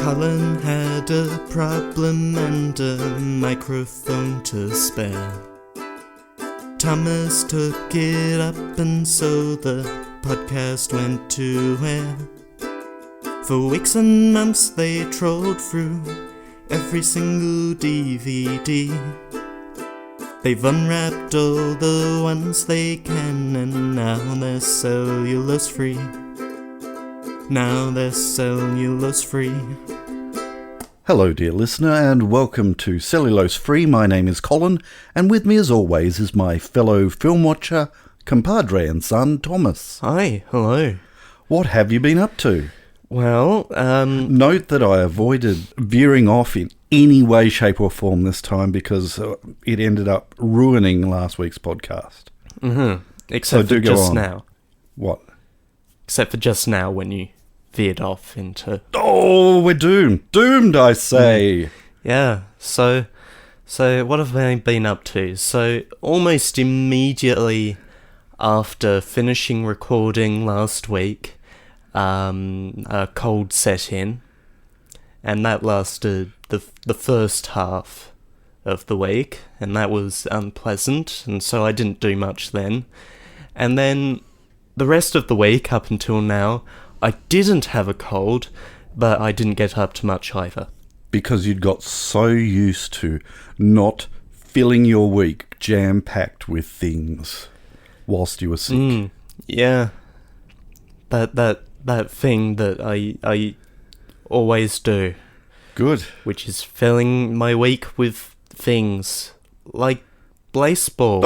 Colin had a problem and a microphone to spare. Thomas took it up and so the podcast went to air. For weeks and months they trolled through every single DVD. They've unwrapped all the ones they can and now they're cellulose free. Now they're cellulose free. Hello dear listener and welcome to Cellulose Free. My name is Colin and with me as always is my fellow film watcher, compadre and son Thomas. Hi, hello. What have you been up to? Well, Note that I avoided veering off in any way, shape or form this time because it ended up ruining last week's podcast. Except for just now. What? Except for just now when you veered off into... Oh, we're doomed. Doomed, I say. Yeah, so what have I been up to? So almost immediately after finishing recording last week, a cold set in, and that lasted the first half of the week, and that was unpleasant, and so I didn't do much then. And then the rest of the week up until now, I didn't have a cold, but I didn't get up to much either. Because you'd got so used to not filling your week jam-packed with things whilst you were sick. Yeah. That thing that I always do. Good. Which is filling my week with things like baseball.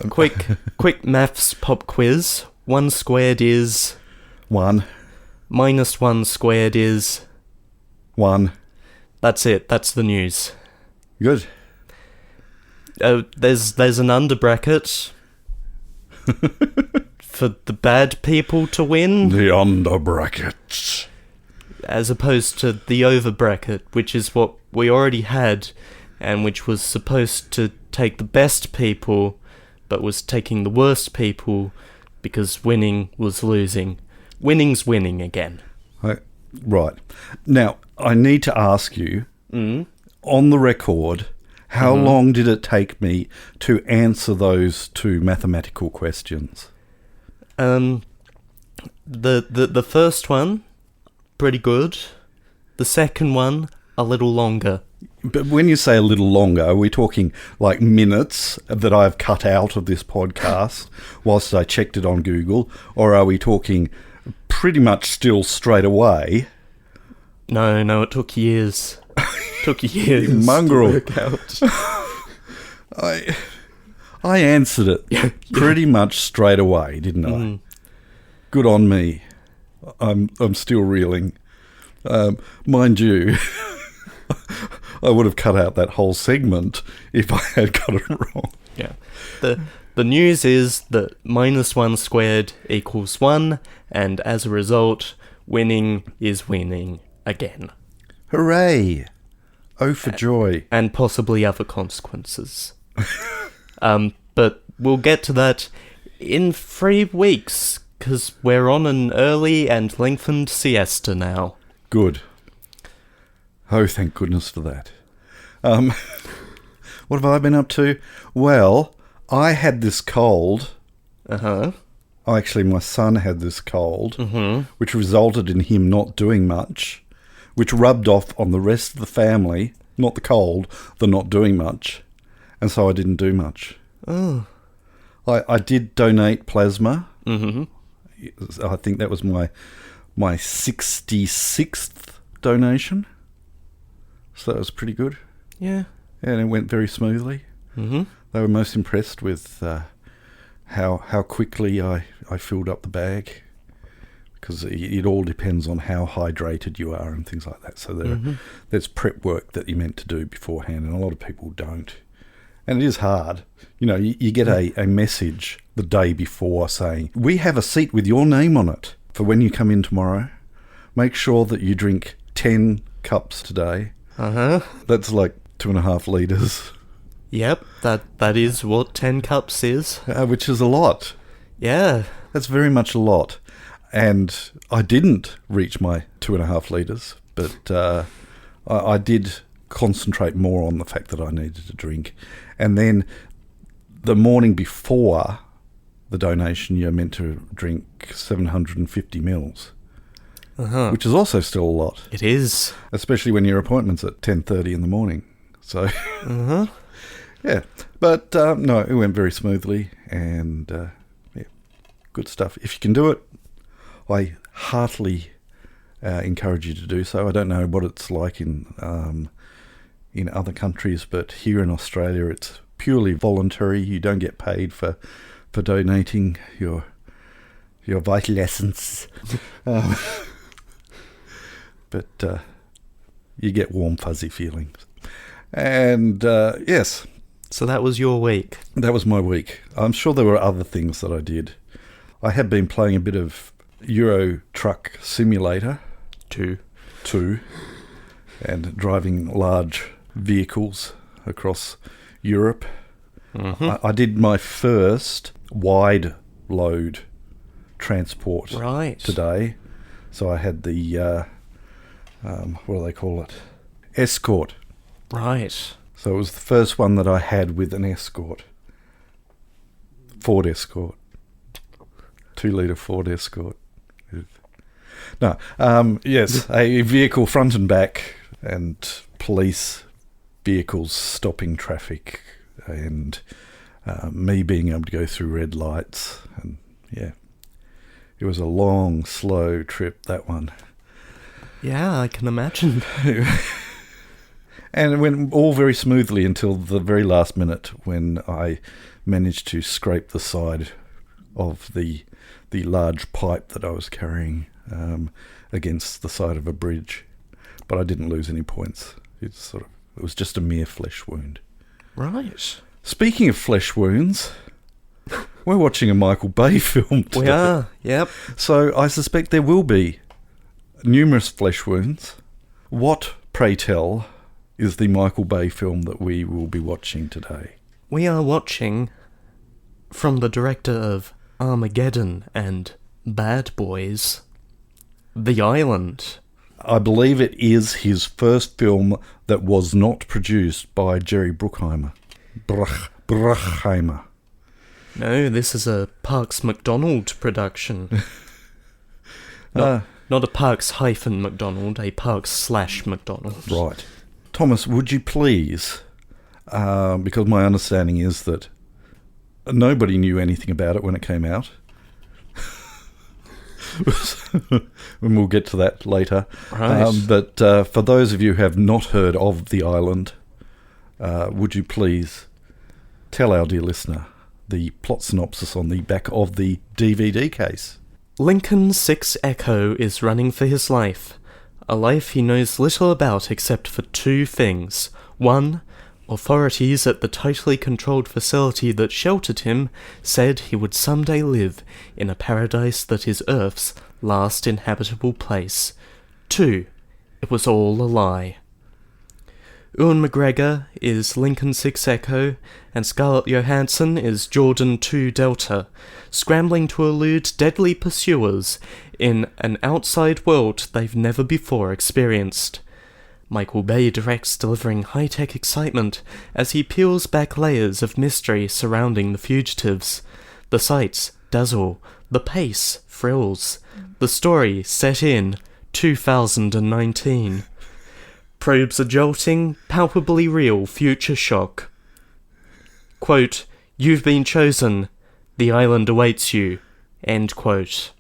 Quick maths pop quiz. 1 squared is 1. Minus 1 squared is 1. That's it. That's the news. Good. There's an under bracket for the bad people to win. The under bracket. As opposed to the over bracket, which is what we already had, and which was supposed to take the best people, but was taking the worst people, because winning was losing. Winning's winning again. Right. Now, I need to ask you, on the record, how long did it take me to answer those 2 mathematical questions? The first one, pretty good. The second one, a little longer. But when you say a little longer, are we talking like minutes that I've cut out of this podcast whilst I checked it on Google? Or are we talking pretty much still straight away? No, it took years. Took years. Mongrel. To work out. I answered it pretty much straight away, didn't I? Good on me. I'm still reeling. Mind you, I would have cut out that whole segment if I had got it wrong. Yeah. The news is that minus 1 squared equals 1, and as a result, winning is winning again. Hooray! Oh, for joy. And possibly other consequences. But we'll get to that in 3 weeks, because we're on an early and lengthened siesta now. Good. Oh, thank goodness for that. What have I been up to? Well, I had this cold. Actually, my son had this cold, which resulted in him not doing much, which rubbed off on the rest of the family, not the cold, the not doing much, and so I didn't do much. Oh. I did donate plasma. I think that was my 66th donation, so that was pretty good. Yeah. And it went very smoothly. They were most impressed with how quickly I filled up the bag, because it all depends on how hydrated you are and things like that. So there's prep work that you're meant to do beforehand, and a lot of people don't. And it is hard. You know, you get a message the day before saying, we have a seat with your name on it for when you come in tomorrow. Make sure that you drink 10 cups today. That's like 2.5 litres. Yep, that is what 10 cups is. Which is a lot. Yeah. That's very much a lot. And I didn't reach my 2.5 litres, but I did concentrate more on the fact that I needed to drink. And then the morning before the donation, you're meant to drink 750 mils, which is also still a lot. It is. Especially when your appointment's at 10:30 in the morning. So, yeah. But, no, it went very smoothly and, yeah, good stuff. If you can do it, I heartily encourage you to do so. I don't know what it's like in other countries, but here in Australia it's purely voluntary. You don't get paid for donating your vital essence. But you get warm, fuzzy feelings. And, yes. So that was your week? That was my week. I'm sure there were other things that I did. I had been playing a bit of Euro Truck Simulator. Two. And driving large vehicles across Europe. I did my first wide load transport today. So I had the, what do they call it? Escort. Right. So it was the first one that I had with an Escort. Ford Escort. 2-litre Ford Escort. No, yes, a vehicle front and back, and police vehicles stopping traffic, and me being able to go through red lights, and yeah, it was a long, slow trip, that one. Yeah, I can imagine. And it went all very smoothly until the very last minute when I managed to scrape the side of the large pipe that I was carrying against the side of a bridge, but I didn't lose any points. It was just a mere flesh wound. Right. Speaking of flesh wounds, we're watching a Michael Bay film today. We are, yep. So I suspect there will be numerous flesh wounds. What, pray tell, is the Michael Bay film that we will be watching today? We are watching, from the director of Armageddon and Bad Boys, The Island. I believe it is his first film that was not produced by Jerry Bruckheimer. Bruckheimer. No, this is a Parks McDonald production. Not a Parks-McDonald, a Parks/McDonald. Right. Thomas, would you please, because my understanding is that nobody knew anything about it when it came out. And we'll get to that later. Right. But for those of you who have not heard of The Island, would you please tell our dear listener the plot synopsis on the back of the DVD case? Lincoln 6 Echo is running for his life. A life he knows little about except for two things. One, authorities at the tightly controlled facility that sheltered him said he would someday live in a paradise that is Earth's last inhabitable place. 2. It was all a lie. Ewan McGregor is Lincoln 6 Echo, and Scarlett Johansson is Jordan 2 Delta, scrambling to elude deadly pursuers in an outside world they've never before experienced. Michael Bay directs, delivering high-tech excitement as he peels back layers of mystery surrounding the fugitives. The sights dazzle, the pace thrills, the story set in 2019. Probes a jolting, palpably real future shock. Quote, "You've been chosen. The island awaits you." End quote.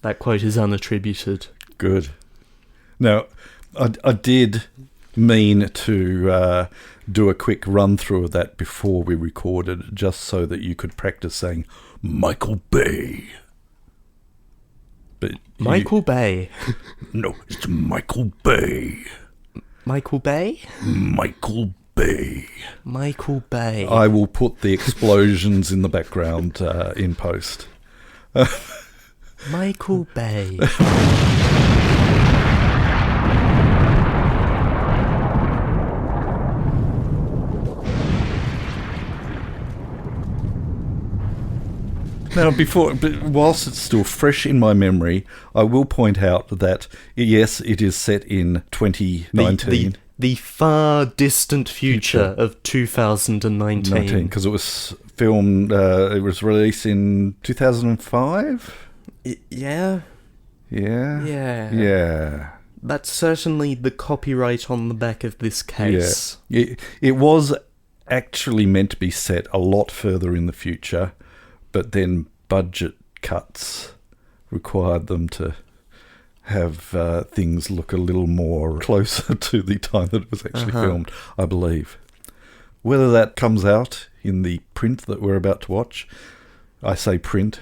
That quote is unattributed. Good. Now, I did mean to do a quick run-through of that before we recorded, just so that you could practice saying, Michael Bay. But Michael Bay. No, it's Michael Bay. Michael Bay? Michael Bay. Michael Bay. I will put the explosions in the background in post. Michael Bay. Now, whilst it's still fresh in my memory, I will point out that, yes, it is set in 2019. The far distant future of 2019. Because it was filmed, it was released in 2005? Yeah. Yeah? Yeah. Yeah. That's certainly the copyright on the back of this case. Yeah. It was actually meant to be set a lot further in the future, but then budget cuts required them to have things look a little more closer to the time that it was actually filmed, I believe. Whether that comes out in the print that we're about to watch, I say print,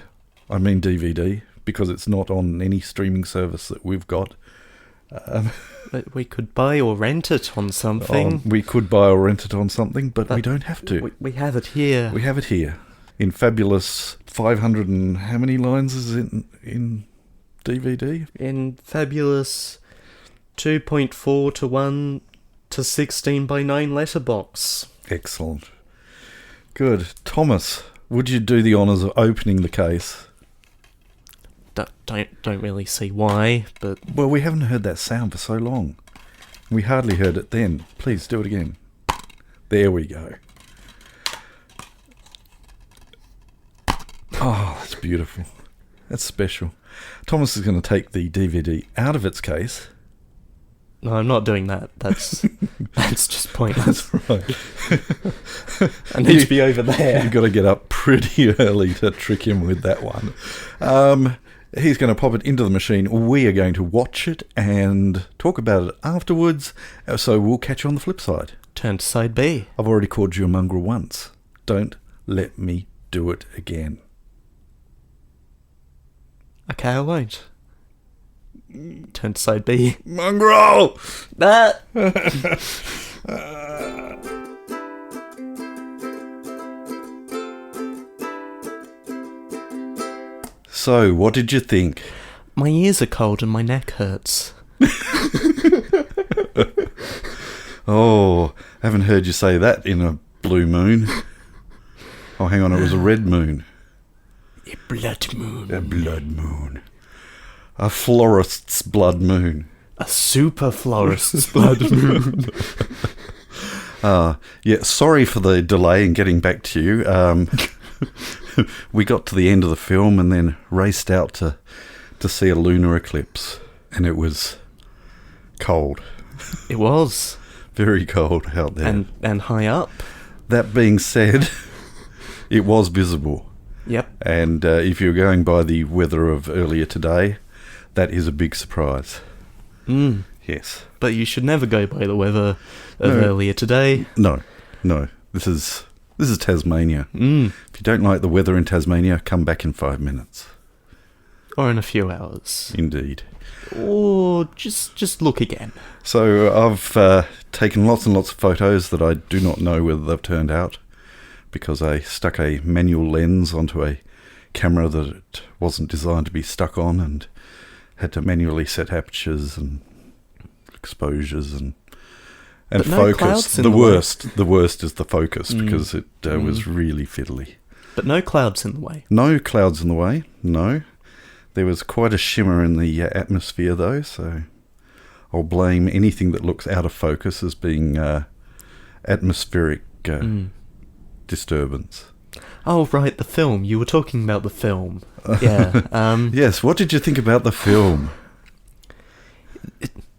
I mean DVD, because it's not on any streaming service that we've got. But we could buy or rent it on something. We could buy or rent it on something, but we don't have to. We have it here. We have it here. In fabulous 500 and how many lines is it in DVD? In fabulous 2.4 to 1 to 16 by 9 letterbox. Excellent. Good. Thomas, would you do the honours of opening the case? Don't really see why, but... Well, we haven't heard that sound for so long. We hardly heard it then. Please do it again. There we go. Oh, that's beautiful. That's special. Thomas is going to take the DVD out of its case. No, I'm not doing that. That's just pointless. That's right. I need to be over there. You've got to get up pretty early to trick him with that one. He's going to pop it into the machine. We are going to watch it and talk about it afterwards. So we'll catch you on the flip side. Turn to side B. I've already called you a mongrel once. Don't let me do it again. Okay, I won't. Turn to side B. Mongrel! That. So, what did you think? My ears are cold and my neck hurts. Oh, haven't heard you say that in a blue moon. Oh, hang on, it was a red moon. A blood moon. A blood moon. A florist's blood moon. A super florist's blood moon. Yeah, sorry for the delay in getting back to you. We got to the end of the film and then raced out to see a lunar eclipse. And it was cold. It was. Very cold out there. And high up. That being said, it was visible. Yep. And if you're going by the weather of earlier today, that is a big surprise. Mm. Yes. But you should never go by the weather of earlier today. No. This is Tasmania. Mm. If you don't like the weather in Tasmania, come back in 5 minutes. Or in a few hours. Indeed. Or just look again. So I've taken lots and lots of photos that I do not know whether they've turned out, because I stuck a manual lens onto a camera that it wasn't designed to be stuck on, and had to manually set apertures and exposures and but no focus. Clouds in The way. worst is the focus, because it was really fiddly. But no clouds in the way. No clouds in the way. No, there was quite a shimmer in the atmosphere though, so I'll blame anything that looks out of focus as being atmospheric disturbance. Oh, right, the film. You were talking about the film. Yeah. Yes, what did you think about the film?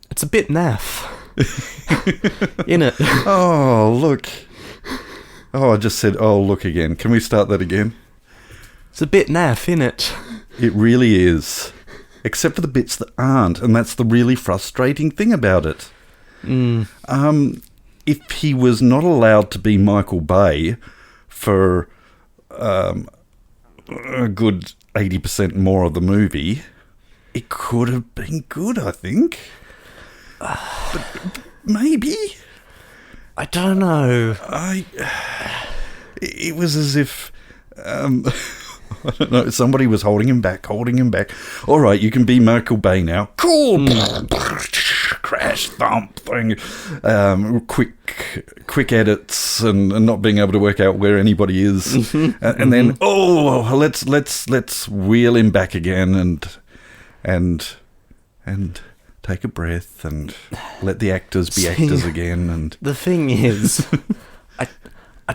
It's a bit naff. Innit? Oh, look. Oh, I just said, oh, look again. Can we start that again? It's a bit naff, innit? It really is. Except for the bits that aren't, and that's the really frustrating thing about it. If he was not allowed to be Michael Bay for a good 80% more of the movie, it could have been good, I think. But maybe. I don't know. It was as if I don't know, somebody was holding him back. All right, you can be Michael Bay now. Cool. crash, thump thing, quick edits, and not being able to work out where anybody is, and then let's wheel him back again and take a breath and let the actors be actors again. And the thing is, I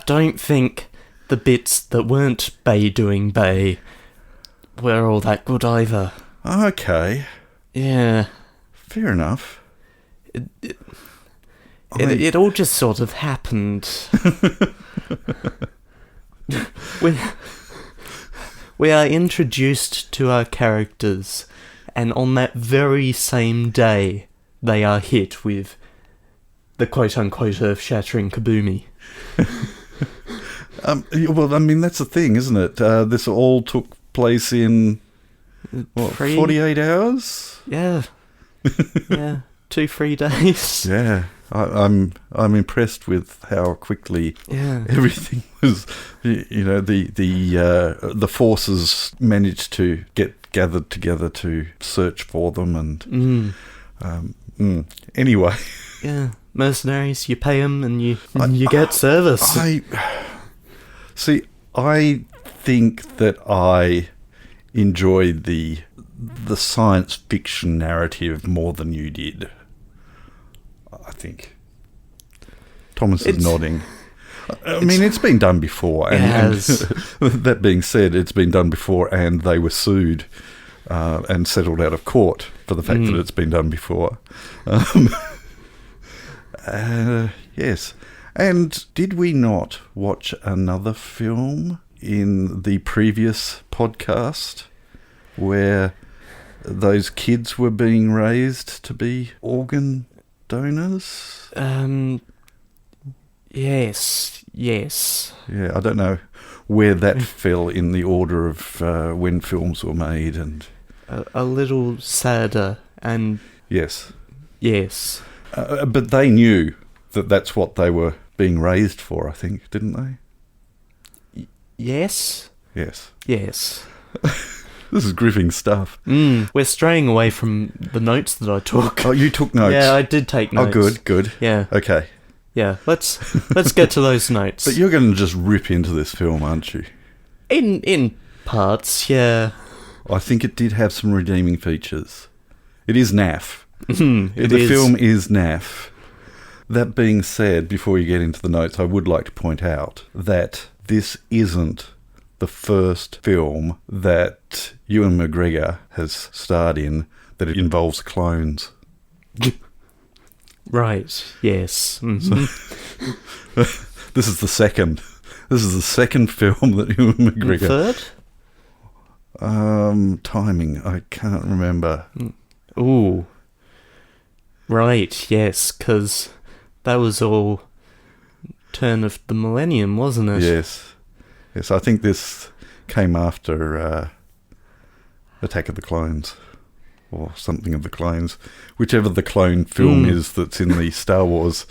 don't think the bits that weren't Bay doing Bay were all that good either. Okay. Yeah. Fair enough. It all just sort of happened. We are introduced to our characters, and on that very same day, they are hit with the quote-unquote earth-shattering kaboomy. Well, I mean, that's the thing, isn't it? This all took place in, 48 hours? Yeah. Yeah. 2-3 days. Yeah. I'm impressed with how quickly everything was. The forces managed to get gathered together to search for them, and anyway. Yeah, mercenaries. You pay them, and you get service. I think that I enjoyed the science fiction narrative more than you did. I think. Thomas is nodding. I mean, it's been done before. And that being said, it's been done before, and they were sued and settled out of court for the fact that it's been done before. Yes. And did we not watch another film in the previous podcast where those kids were being raised to be organ donors? Yes. Yeah, I don't know where that fell in the order of when films were made, and a little sadder, and yes, but they knew that that's what they were being raised for, I think, didn't they? Yes. This is gripping stuff. We're straying away from the notes that I took. Oh, you took notes? Yeah, I did take notes. Oh, good. Yeah. Okay. Yeah, let's get to those notes. But you're going to just rip into this film, aren't you? In parts, yeah. I think it did have some redeeming features. It is naff. The film is naff. That being said, before you get into the notes, I would like to point out that this isn't the first film that Ewan McGregor has starred in that it involves clones. Right, yes. Mm-hmm. This is the second. This is the second film that Ewan McGregor... Third? Timing, I can't remember. Ooh. Right, yes, because that was all turn of the millennium, wasn't it? Yes, I think this came after Attack of the Clones, or something of the Clones, whichever the clone film is that's in the Star Wars.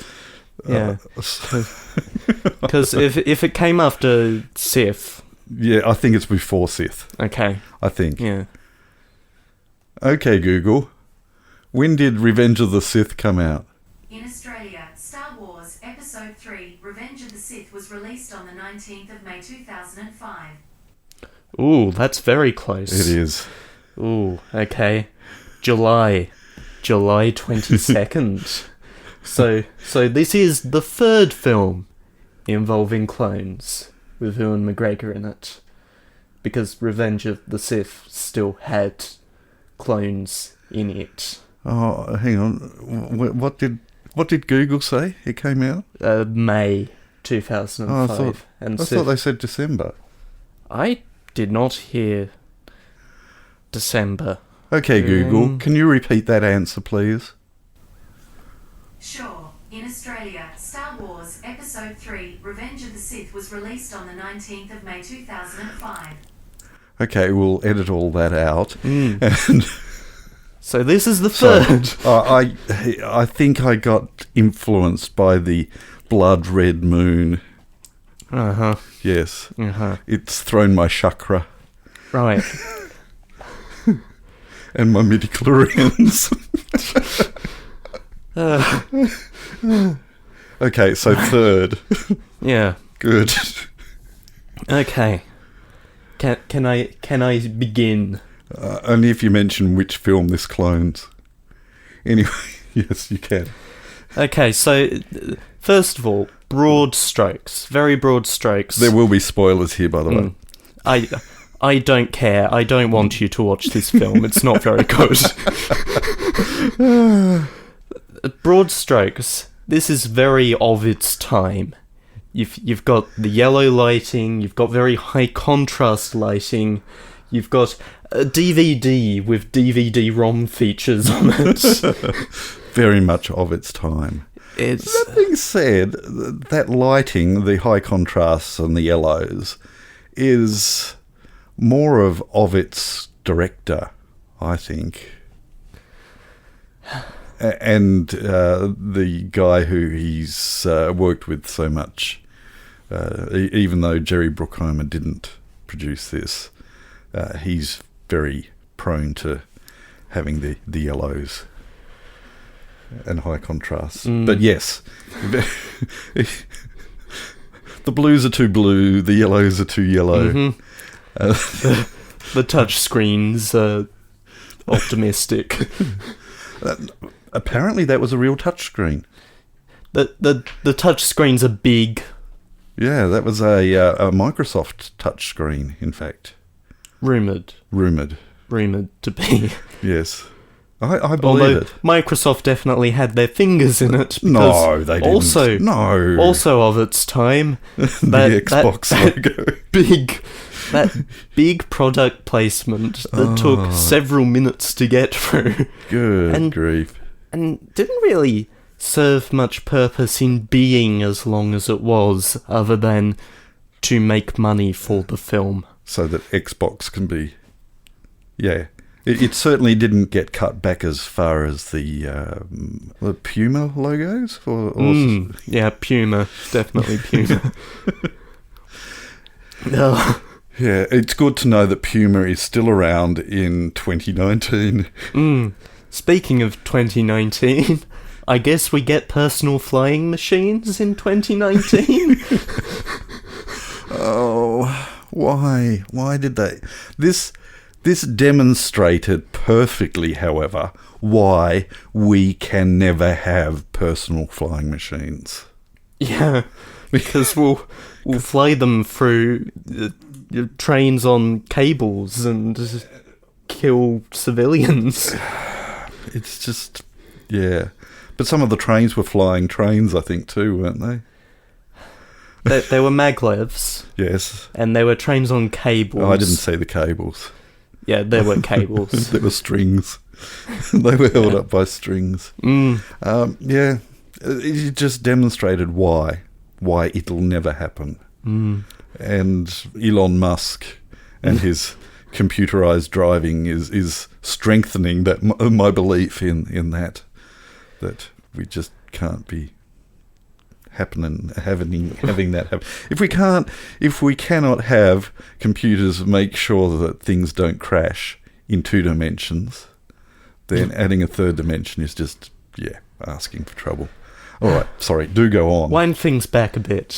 Yeah, because if it came after Sith... Yeah, I think it's before Sith. Okay. I think. Yeah. Okay, Google. When did Revenge of the Sith come out? In Australia, Star Wars Episode 3, Revenge of the Sith was released on the 19th of May 2005. Ooh, that's very close. It is. Ooh, okay. July 22nd. So this is the third film involving clones with Ewan McGregor in it, because Revenge of the Sith still had clones in it. Oh, hang on. What did Google say it came out? May 2005. I thought they said December. I did not hear December. Okay, Google, can you repeat that answer, please? Sure. In Australia, Star Wars Episode 3, Revenge of the Sith was released on the 19th of May 2005. Okay, we'll edit all that out. And so this is the third. I think I got influenced by the blood red moon. Uh-huh. Yes. Uh-huh. It's thrown my chakra. Right. And my midichlorians. Okay, so third. Yeah. Good. Okay. Can I begin? Only if you mention which film this clones. Anyway, yes, you can. Okay, so first of all, broad strokes, very broad strokes. There will be spoilers here, by the way. I don't care. I don't want you to watch this film. It's not very good. Broad strokes. This is very of its time. You've got the yellow lighting. You've got very high contrast lighting. You've got a DVD with DVD-ROM features on it. Very much of its time. That being said, that lighting, the high contrasts and the yellows, is more of its director, I think. And the guy who he's worked with so much, even though Jerry Bruckheimer didn't produce this, he's very prone to having the yellows and high contrasts. But yes, the blues are too blue, the yellows are too yellow. Mm-hmm. The touch screens are optimistic. Apparently that was a real touch screen. The touch screens are big. Yeah, that was a Microsoft touch screen, in fact. Rumoured to be. Yes. I believe Although it. Microsoft definitely had their fingers in it. No, they didn't. Also of its time. The Xbox logo. That big product placement that took several minutes to get through. Good grief. And didn't really serve much purpose in being as long as it was, other than to make money for the film. So that Xbox can be... Yeah. It certainly didn't get cut back as far as the Puma logos? Yeah, Puma. Definitely Puma. No. Yeah, it's good to know that Puma is still around in 2019. Speaking of 2019, I guess we get personal flying machines in 2019? Oh, why? Why did they... This demonstrated perfectly, however, why we can never have personal flying machines. Yeah, because we'll fly them through trains on cables and kill civilians. It's just, yeah. But some of the trains were flying trains, I think, too, weren't they? They were maglevs. Yes. And they were trains on cables. Oh, I didn't see the cables. Yeah, there were cables. There were strings. They were held up by strings. Yeah, it just demonstrated why it'll never happen. And Elon Musk and his computerized driving is strengthening that my belief in that we just can't be having that happen. If we cannot have computers make sure that things don't crash in 2 dimensions, then adding a 3rd dimension is just asking for trouble. All right, sorry, do go on. Wind things back a bit.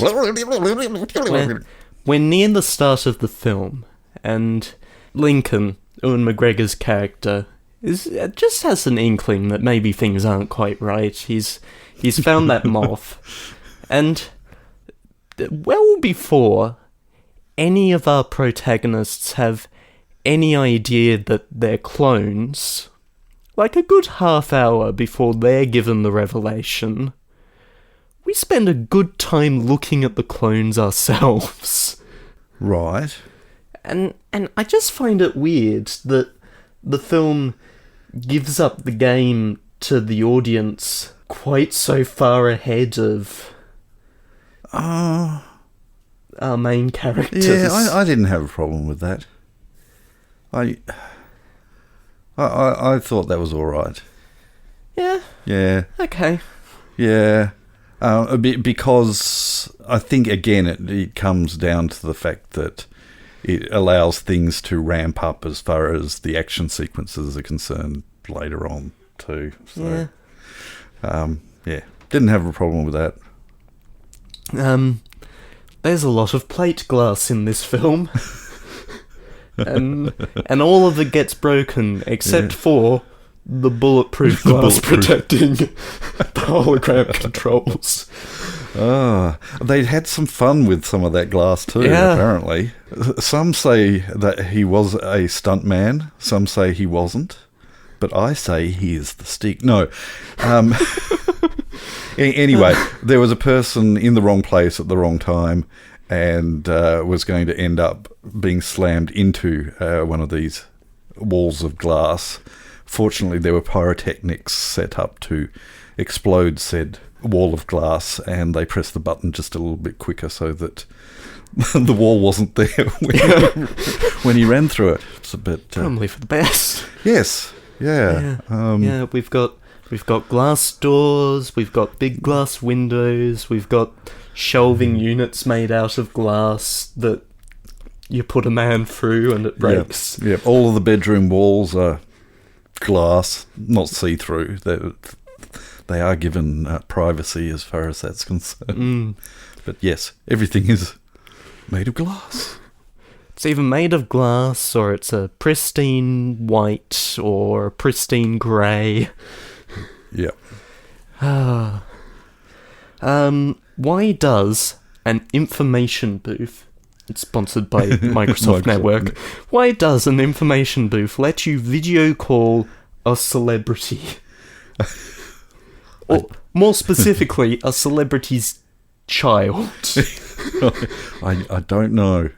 We're near the start of the film, and Lincoln, Ewan McGregor's character, just has an inkling that maybe things aren't quite right. He's found that moth. And well before any of our protagonists have any idea that they're clones, like a good half hour before they're given the revelation, we spend a good time looking at the clones ourselves. Right. And I just find it weird that the film gives up the game to the audience quite so far ahead of our main characters. Yeah, I didn't have a problem with that. I thought that was all right. Yeah. Yeah. Okay. Yeah. Because I think, again, it comes down to the fact that it allows things to ramp up as far as the action sequences are concerned later on, too. So, Yeah, didn't have a problem with that. There's a lot of plate glass in this film. and all of it gets broken except for the bulletproof glass protecting the hologram controls. They had some fun with some of that glass too, apparently. Some say that he was a stuntman, some say he wasn't, but I say he is the stick. No. Anyway, there was a person in the wrong place at the wrong time and was going to end up being slammed into one of these walls of glass. Fortunately, there were pyrotechnics set up to explode said wall of glass, and they pressed the button just a little bit quicker so that the wall wasn't there when he ran through it. But probably for the best. Yes, yeah. We've got glass doors, we've got big glass windows, we've got shelving units made out of glass that you put a man through and it breaks. Yeah, all of the bedroom walls are glass, not see-through. They are given privacy as far as that's concerned. But yes, everything is made of glass. It's either made of glass, or it's a pristine white, or a pristine grey. Yeah. Why does an information booth, it's sponsored by Microsoft Network, why does an information booth let you video call a celebrity? Or, more specifically, a celebrity's child? I don't know.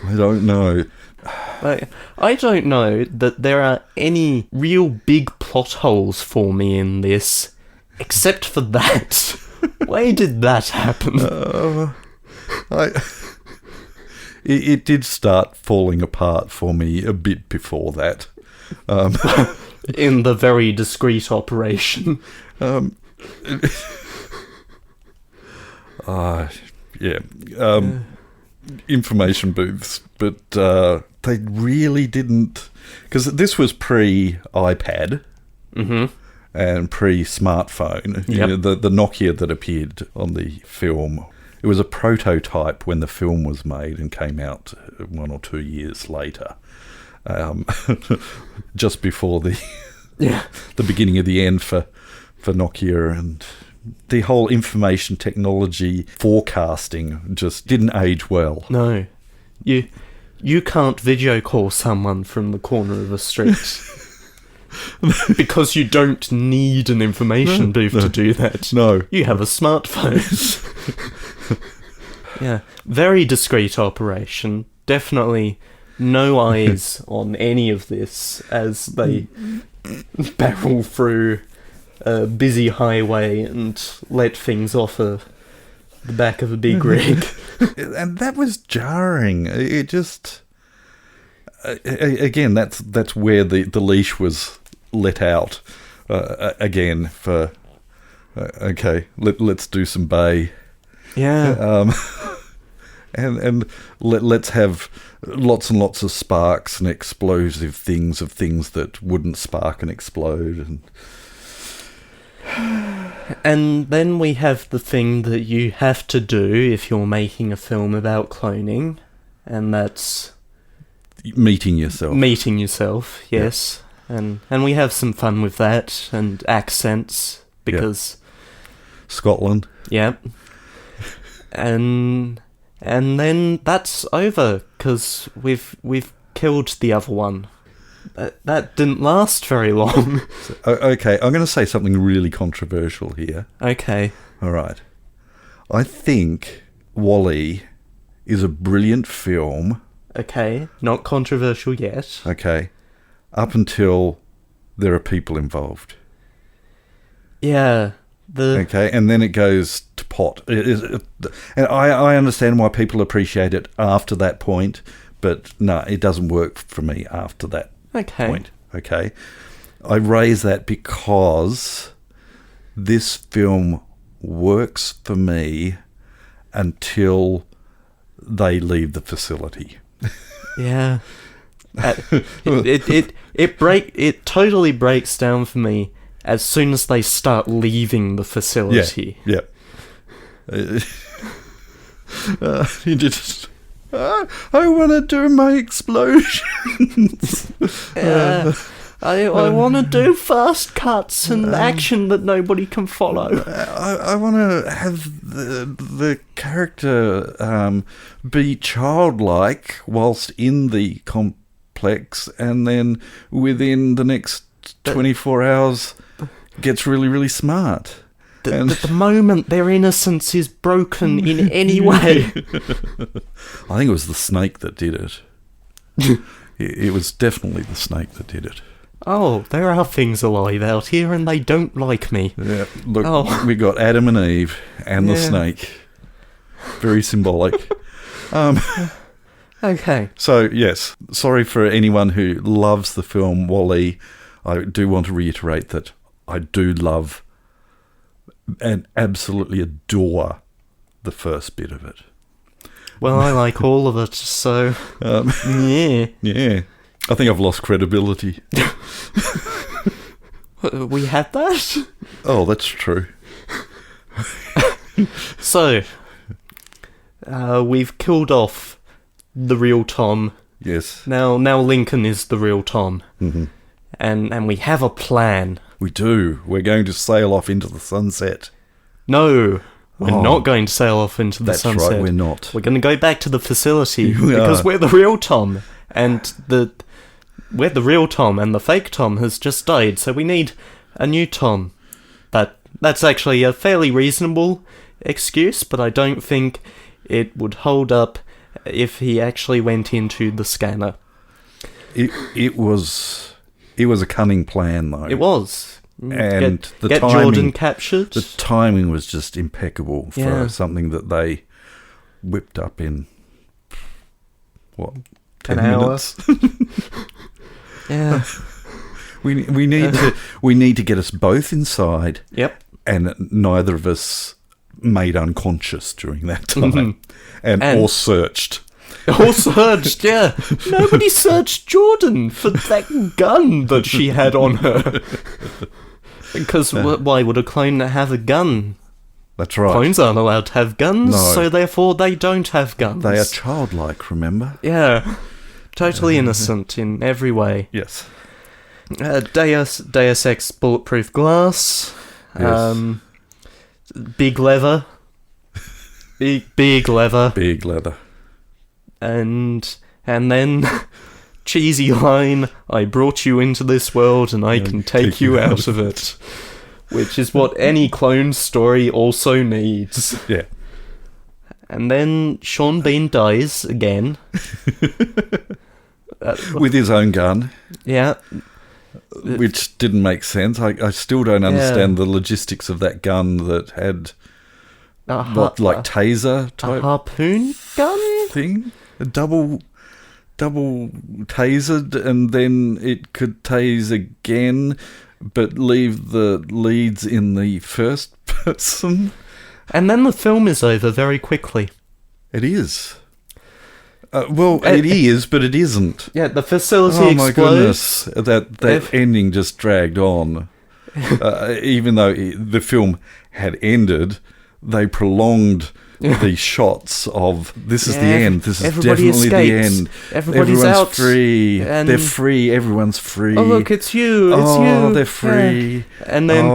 I don't know. I don't know that there are any real big plot holes for me in this, except for that. Why did that happen? It did start falling apart for me a bit before that. In the very discreet operation. Information booths, but they really didn't, because this was pre-iPad and pre-smartphone. You know, the Nokia that appeared on the film, it was a prototype when the film was made and came out 1 or 2 years later, just before the beginning of the end for Nokia, and the whole information technology forecasting just didn't age well. No. You can't video call someone from the corner of a street. Because you don't need an information booth to do that. No. You have a smartphone. Yeah. Very discreet operation. Definitely no eyes on any of this as they barrel through a busy highway and let things off the back of a big rig. And that was jarring. It just... again, that's where the leash was let out. Again, for... okay, let's do some Bay. Yeah. And let's have lots and lots of sparks and explosive things of things that wouldn't spark and explode. And then we have the thing that you have to do if you're making a film about cloning, and that's... Meeting yourself. Meeting yourself, yes. Yeah. And we have some fun with that, and accents, because... Scotland. Yep. And then that's over, because we've killed the other one. That didn't last very long. Okay, I'm going to say something really controversial here. Okay. All right. I think WALL-E is a brilliant film. Okay, not controversial yet. Okay. Up until there are people involved. Yeah. Okay, and then it goes to pot. And I understand why people appreciate it after that point, but no, it doesn't work for me after that point. Okay. I raise that because this film works for me until they leave the facility. Yeah. It totally breaks down for me as soon as they start leaving the facility. Yeah. He just... I want to do my explosions. I want to do fast cuts and action that nobody can follow. I want to have the character be childlike whilst in the complex, and then within the next 24 hours gets really, really smart. The moment their innocence is broken in any way. I think it was the snake that did it. It was definitely the snake that did it. Oh, there are things alive out here and they don't like me. Yeah, look, we got Adam and Eve and the snake. Very symbolic. Okay. So, yes, sorry for anyone who loves the film WALL-E. I do want to reiterate that I do love and absolutely adore the first bit of it. Well, I like all of it, so... yeah. Yeah. I think I've lost credibility. We had that? Oh, that's true. So, we've killed off the real Tom. Yes. Now Lincoln is the real Tom. Mm-hmm. And we have a plan. We do. We're going to sail off into the sunset. No, we're not going to sail off into the sunset. That's right, we're not. We're going to go back to the facility because we're the real Tom. And we're the real Tom, and the fake Tom has just died, so we need a new Tom. But that's actually a fairly reasonable excuse, but I don't think it would hold up if he actually went into the scanner. It was a cunning plan, though. It was. And get timing, Jordan captured. The timing was just impeccable for something that they whipped up in, 10 minutes? Yeah. We need to get us both inside. Yep. And neither of us made unconscious during that time. And or searched. Or searched, yeah. Nobody searched Jordan for that gun that she had on her. Because why would a clone have a gun? That's right. Clones aren't allowed to have guns, No. so therefore they don't have guns. They are childlike, remember? Yeah. Totally innocent in every way. Yes. Deus Ex bulletproof glass. Yes. Big leather. Big leather. Big leather. And then cheesy line, I brought you into this world and I can take you out of it. Which is what any clone story also needs. Yeah. And then Sean Bean dies again. With his own gun. Yeah. Which didn't make sense. I still don't understand the logistics of that gun that had taser type a harpoon gun thing, a double tasered, and then it could tase again, but leave the leads in the first person. And then the film is over very quickly. It is. It is, but it isn't. Yeah, the facility explodes. Oh my goodness, that ending just dragged on. Even though the film had ended, they prolonged the shots of this is the end. This is definitely escaped. The end. Everyone's out. Free. They're free. Everyone's free. Oh look, it's you. It's you. Oh, they're free. Yeah. And then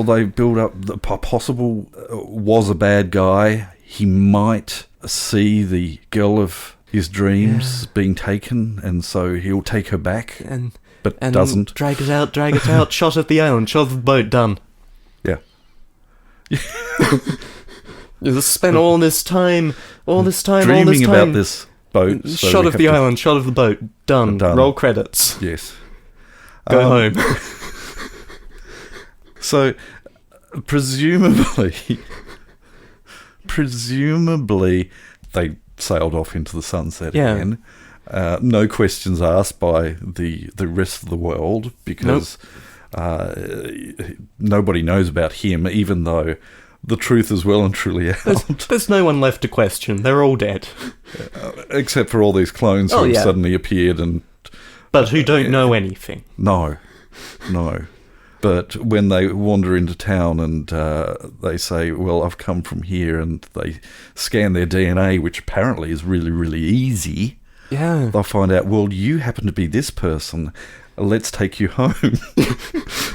they build up the possible was a bad guy. He might see the girl of his dreams being taken, and so he'll take her back, but doesn't. Drag it out, shot at the island, shot of the boat, done. Yeah. You spent all this time dreaming about this boat. So shot of the island, shot of the boat, done. Roll credits. Yes. Go home. So, presumably, they sailed off into the sunset again. No questions asked by the rest of the world, because nobody knows about him, even though the truth is well and truly out. There's no one left to question. They're all dead. Except for all these clones who have suddenly appeared but who don't know anything. No. But when they wander into town and they say, well, I've come from here, and they scan their DNA, which apparently is really, really easy, they'll find out, well, you happen to be this person. Let's take you home.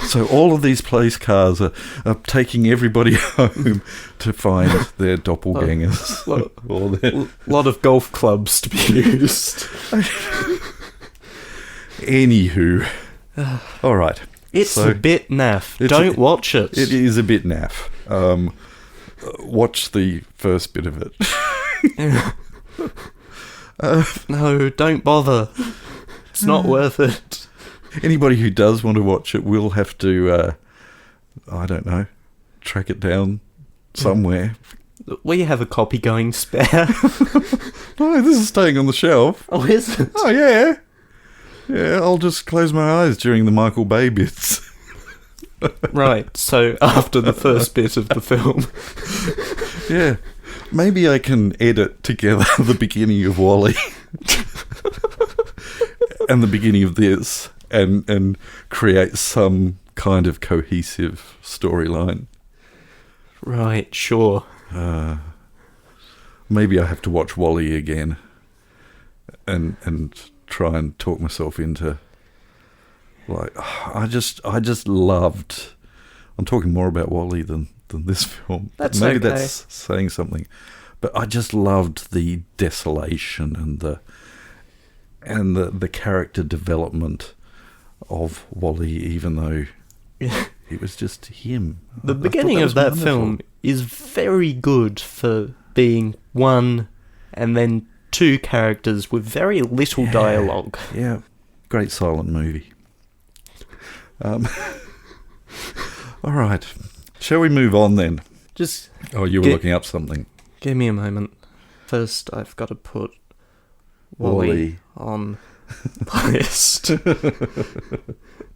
So all of these police cars are taking everybody home to find their doppelgangers. A lot of golf clubs to be used. Anywho. All right. It's a bit naff. Don't watch it. It is a bit naff. Watch the first bit of it. No, don't bother. It's not worth it. Anybody who does want to watch it will have to, I don't know, track it down somewhere. We have a copy going spare. No, this is staying on the shelf. Oh, is it? Oh, yeah. Yeah, I'll just close my eyes during the Michael Bay bits. Right, so after the first bit of the film. Yeah. Maybe I can edit together the beginning of WALL-E and the beginning of this and create some kind of cohesive storyline. Right, sure. Maybe I have to watch WALL-E again and try and talk myself into, like, I just loved. I'm talking more about WALL-E than this film. Maybe okay. That's saying something, but I just loved the desolation and the character development of WALL-E, even though it was just him. The beginning of that film is very good for being one and then two characters with very little dialogue. Yeah, great silent movie. All right, shall we move on then? You were looking up something. Give me a moment. First, I've got to put WALL-E on my list.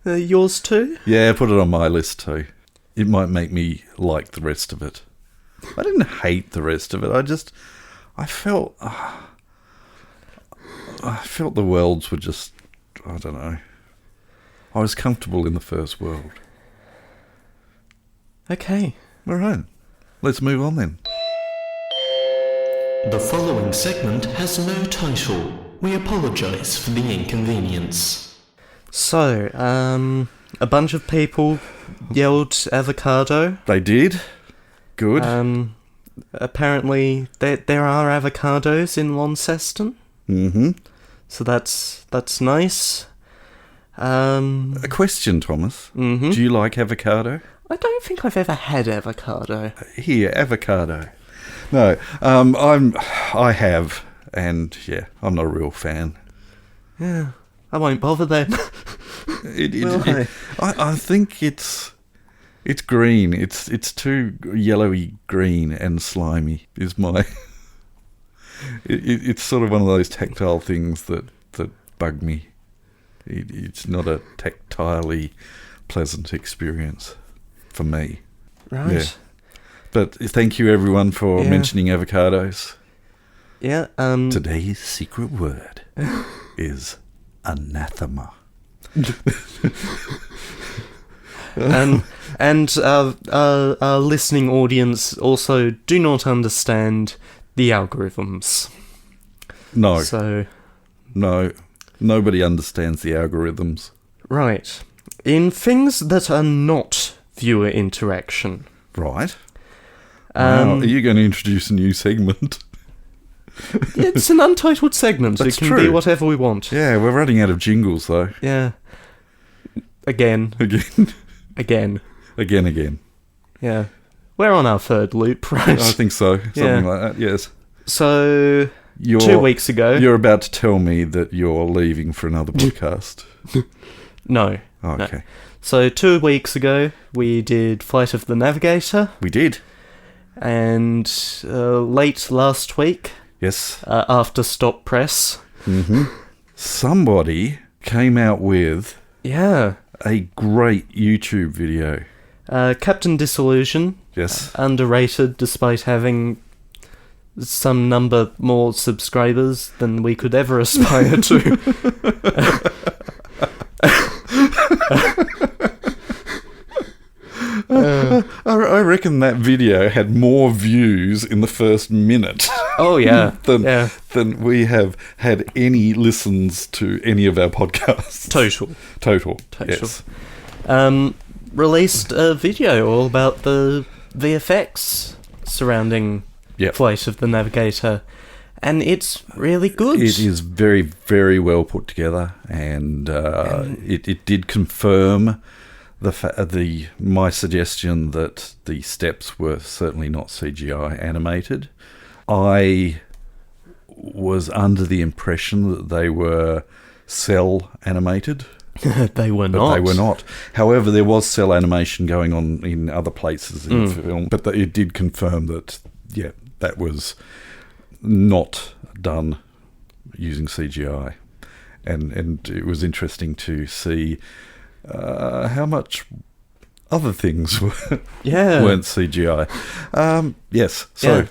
Yours too? Yeah, put it on my list too. It might make me like the rest of it. I didn't hate the rest of it. I felt the worlds were just, I don't know. I was comfortable in the first world. Okay. All right. Let's move on then. The following segment has no title. We apologise for the inconvenience. So, a bunch of people yelled avocado. They did. Good. Apparently, there are avocados in Launceston. Mm-hmm. So that's nice. A question, Thomas. Mm-hmm. Do you like avocado? I don't think I've ever had avocado. Here, avocado. No, I have, and yeah, I'm not a real fan. Yeah, I won't bother then. I think it's green. It's too yellowy green and slimy. Is my. It's sort of one of those tactile things that bug me. It's not a tactilely pleasant experience for me. Right. Yeah. But thank you everyone for mentioning avocados. Yeah. Today's secret word is anathema. And our listening audience also do not understand the algorithms. No. So. No. Nobody understands the algorithms. Right. In things that are not viewer interaction. Right. Wow. Are you going to introduce a new segment? It's an untitled segment. That's it can be whatever we want. Yeah, we're running out of jingles, though. Yeah. Again. Again. Yeah. We're on our third loop, right? I think so. Something like that, yes. So, 2 weeks ago... You're about to tell me that you're leaving for another podcast. No. Okay. No. So, 2 weeks ago, we did Flight of the Navigator. We did. And late last week... Yes. After Stop Press... Mm-hmm. Somebody came out with... Yeah. A great YouTube video. Captain Disillusion. Yes. Underrated despite having some number more subscribers than we could ever aspire to. I reckon that video had more views in the first minute. Oh, yeah. than we have had any listens to any of our podcasts. Total. Yes. Released a video all about the VFX surrounding Flight of the Navigator, and it's really good. It is very, very well put together, and it did confirm my suggestion that the steps were certainly not CGI animated. I was under the impression that they were cell animated. They were not. They were not. However, there was cell animation going on in other places in the film, but it did confirm that, that was not done using CGI. And it was interesting to see how much other things weren't CGI. Yes, so...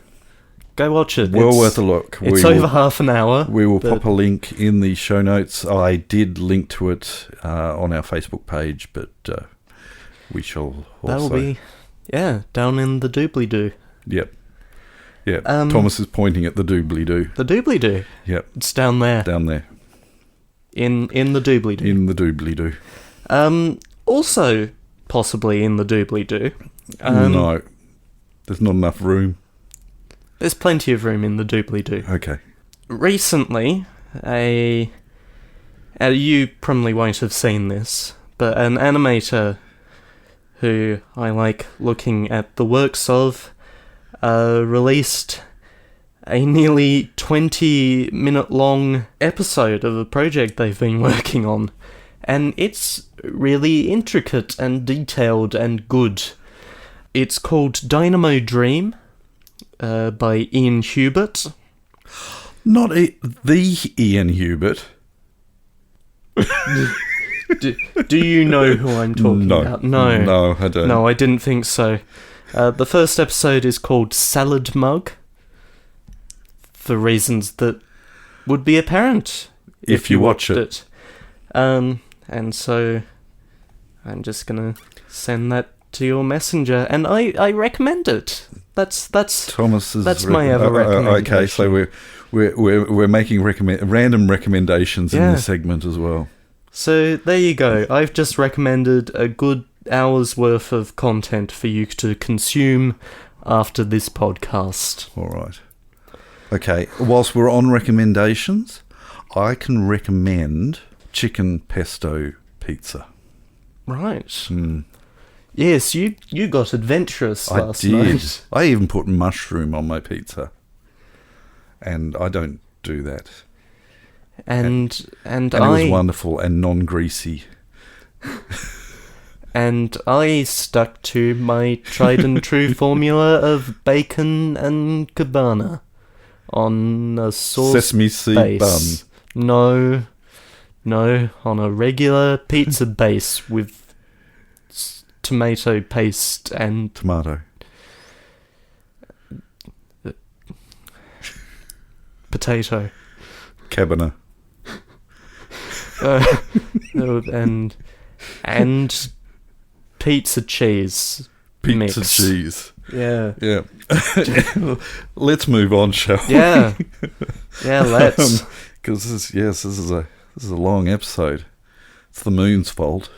Go watch it. Well worth a look. It's over half an hour. We will pop a link in the show notes. I did link to it on our Facebook page, but we shall also... That'll be, down in the doobly-doo. Yep. Yeah, Thomas is pointing at the doobly-doo. The doobly-doo? Yep. It's down there. Down there. In the doobly-doo. In the doobly-doo. Also, possibly in the doobly-doo. No. There's not enough room. There's plenty of room in the doobly-doo. Okay. Recently, you probably won't have seen this, but an animator who I like looking at the works of released a nearly 20-minute-long episode of a project they've been working on, and it's really intricate and detailed and good. It's called Dynamo Dream, by Ian Hubert. Not the Ian Hubert. Do you know who I'm talking about? No, I don't. No, I didn't think so. The first episode is called Salad Mug, for reasons that would be apparent if you watched it. And so I'm just gonna send that to your messenger, and I recommend it. That's Thomas's. That's my other recommendation. Okay, so we're making random recommendations in this segment as well. So there you go. I've just recommended a good hour's worth of content for you to consume after this podcast. All right. Okay. Whilst we're on recommendations, I can recommend chicken pesto pizza. Right. Yes, you got adventurous last night. I even put mushroom on my pizza. And I don't do that. And it was wonderful and non-greasy. And I stuck to my tried and true formula of bacon and cabana on a sauce sesame seed base. bun. No, on a regular pizza base with tomato paste and... Tomato. Potato. Cabana. And pizza cheese. Pizza mix. cheese. Yeah. Yeah. Let's move on, shall we? Yeah. Yeah, let's. Because this is a long episode. It's the moon's fault.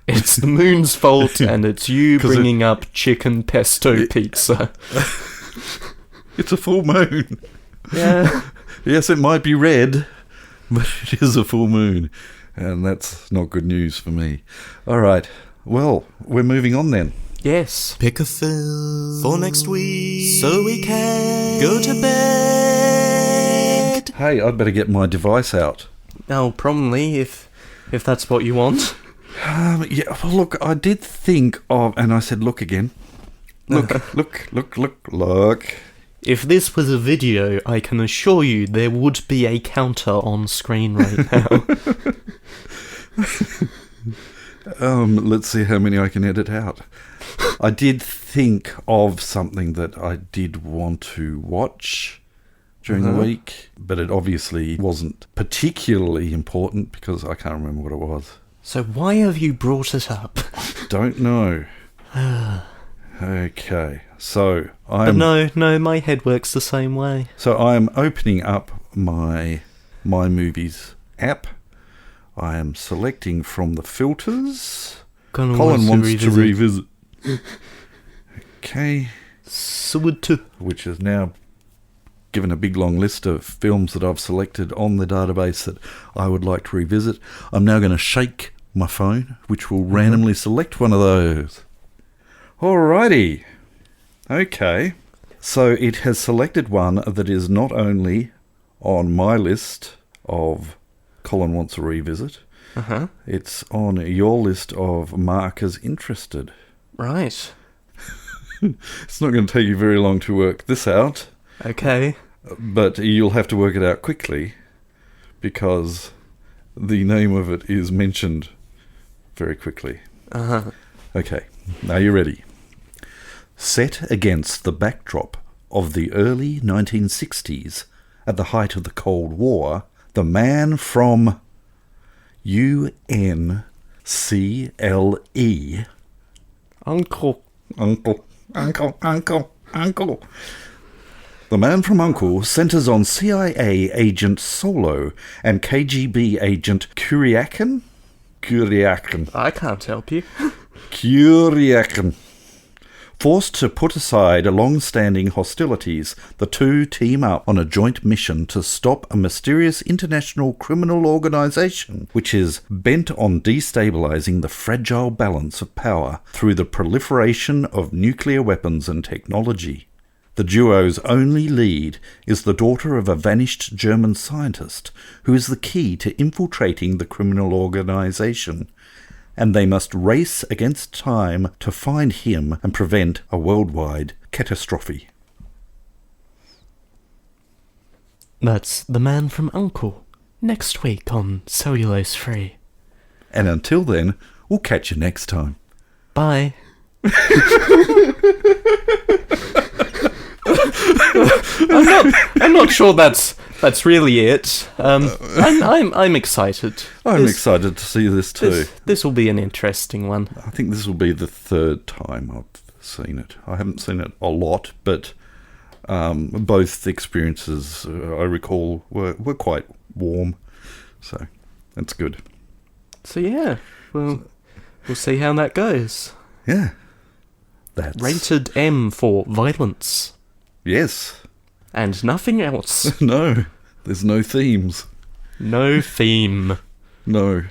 It's the moon's fault, and it's you bringing up chicken pesto pizza. It's a full moon. Yeah. Yes, it might be red, but it is a full moon. And that's not good news for me. All right. Well, we're moving on then. Yes. Pick a film for next week so we can go to bed. Hey, I'd better get my device out. Oh, probably, if that's what you want. Yeah, well, look, I did think of... And I said, look again. Look. If this was a video, I can assure you there would be a counter on screen right now. Let's see how many I can edit out. I did think of something that I did want to watch during the week, but it obviously wasn't particularly important because I can't remember what it was. So why have you brought it up? Don't know. Okay, so But no, my head works the same way. So I am opening up my Movies app. I am selecting from the filters. Colin wants to revisit. Okay. Which is now given a big long list of films that I've selected on the database that I would like to revisit. I'm now going to shake my phone, which will randomly select one of those. Alrighty. Okay. So it has selected one that is not only on my list of Colin wants a revisit. It's on your list of markers interested. Right. It's not going to take you very long to work this out. Okay. But you'll have to work it out quickly because the name of it is mentioned very quickly. Okay, now you're ready. Set against the backdrop of the early 1960s, at the height of the Cold War, the man from UNCLE... Uncle. The Man from U.N.C.L.E. centers on CIA agent Solo and KGB agent Kuryakin. I can't help you. Kuryakin. Forced to put aside long-standing hostilities, the two team up on a joint mission to stop a mysterious international criminal organization which is bent on destabilizing the fragile balance of power through the proliferation of nuclear weapons and technology. The duo's only lead is the daughter of a vanished German scientist who is the key to infiltrating the criminal organization, and they must race against time to find him and prevent a worldwide catastrophe. That's The Man from U.N.C.L.E. next week on Cellulose Free. And until then, we'll catch you next time. Bye. I'm not sure that's really it. I'm excited. I'm excited to see this too. This will be an interesting one. I think this will be the third time I've seen it. I haven't seen it a lot, but both experiences I recall were quite warm, so that's good. So yeah, we'll see how that goes. Yeah, that's rated M for violence. Yes. And nothing else. No, there's no themes. No theme. No.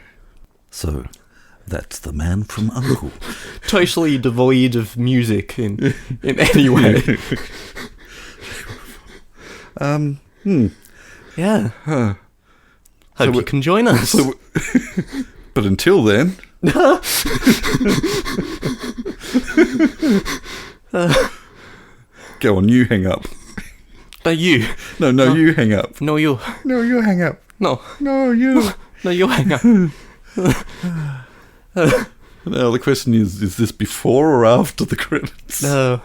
So, that's The Man from U.N.C.L.E. Totally devoid of music in any way. Yeah. Hope you can join us. But until then... Go on, you hang up. No, you. No, you hang up. No, you. No, you hang up. No. No, you. No, you hang up. Now the question is this before or after the credits? No,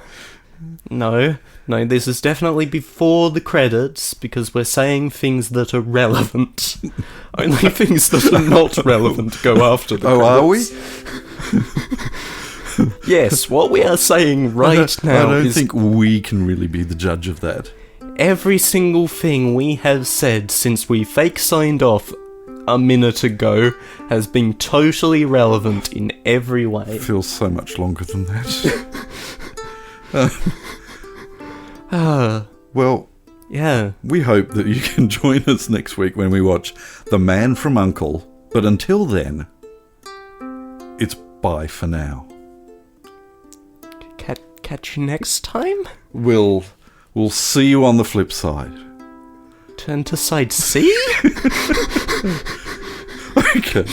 this is definitely before the credits, because we're saying things that are relevant. Only things that are not relevant go after the credits. Are we? Yes, what we are saying now is... I don't think we can really be the judge of that. Every single thing we have said since we fake signed off a minute ago has been totally relevant in every way. It feels so much longer than that. Well, yeah. We hope that you can join us next week when we watch The Man from U.N.C.L.E. But until then, it's bye for now. Catch you next time? We'll see you on the flip side. Turn to side C? Okay.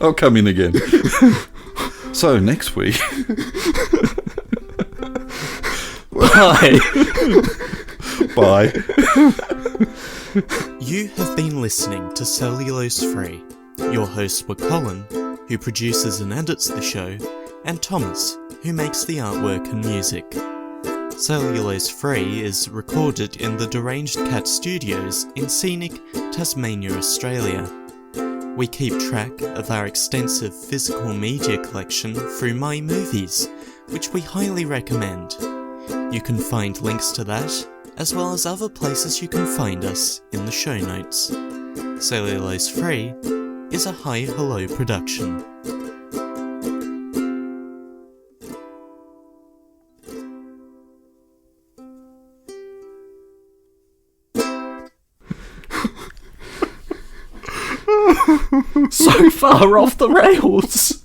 I'll come in again. So, next week... Bye. Bye. You have been listening to Cellulose Free. Your hosts were Colin, who produces and edits the show, and Thomas, who makes the artwork and music. Cellulose Free is recorded in the Deranged Cat Studios in scenic Tasmania, Australia. We keep track of our extensive physical media collection through My Movies, which we highly recommend. You can find links to that, as well as other places you can find us in the show notes. Cellulose Free is a Hi Hello production. So far off the rails.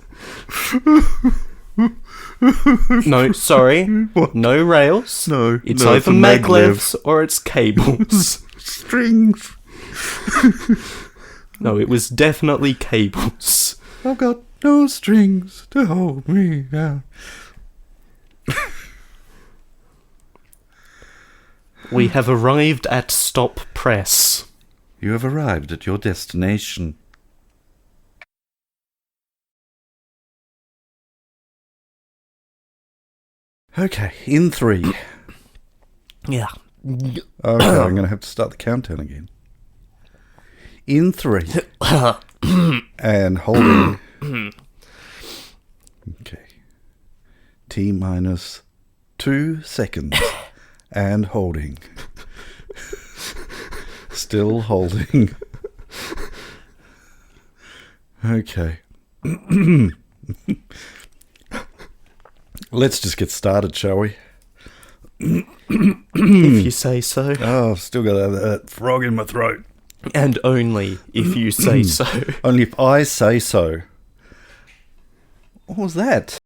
No, sorry. What? No rails. No, It's no, either a maglevs or it's cables. Strings. No, it was definitely cables. I've got no strings to hold me down. We have arrived at stop press. You have arrived at your destination. Okay, in 3. Yeah. Okay, I'm going to have to start the countdown again. In 3. And holding. Okay. T minus 2 seconds. And holding. Still holding. Okay. Let's just get started, shall we? If you say so. Oh, I've still got that frog in my throat. And only if you say so. Only if I say so. What was that?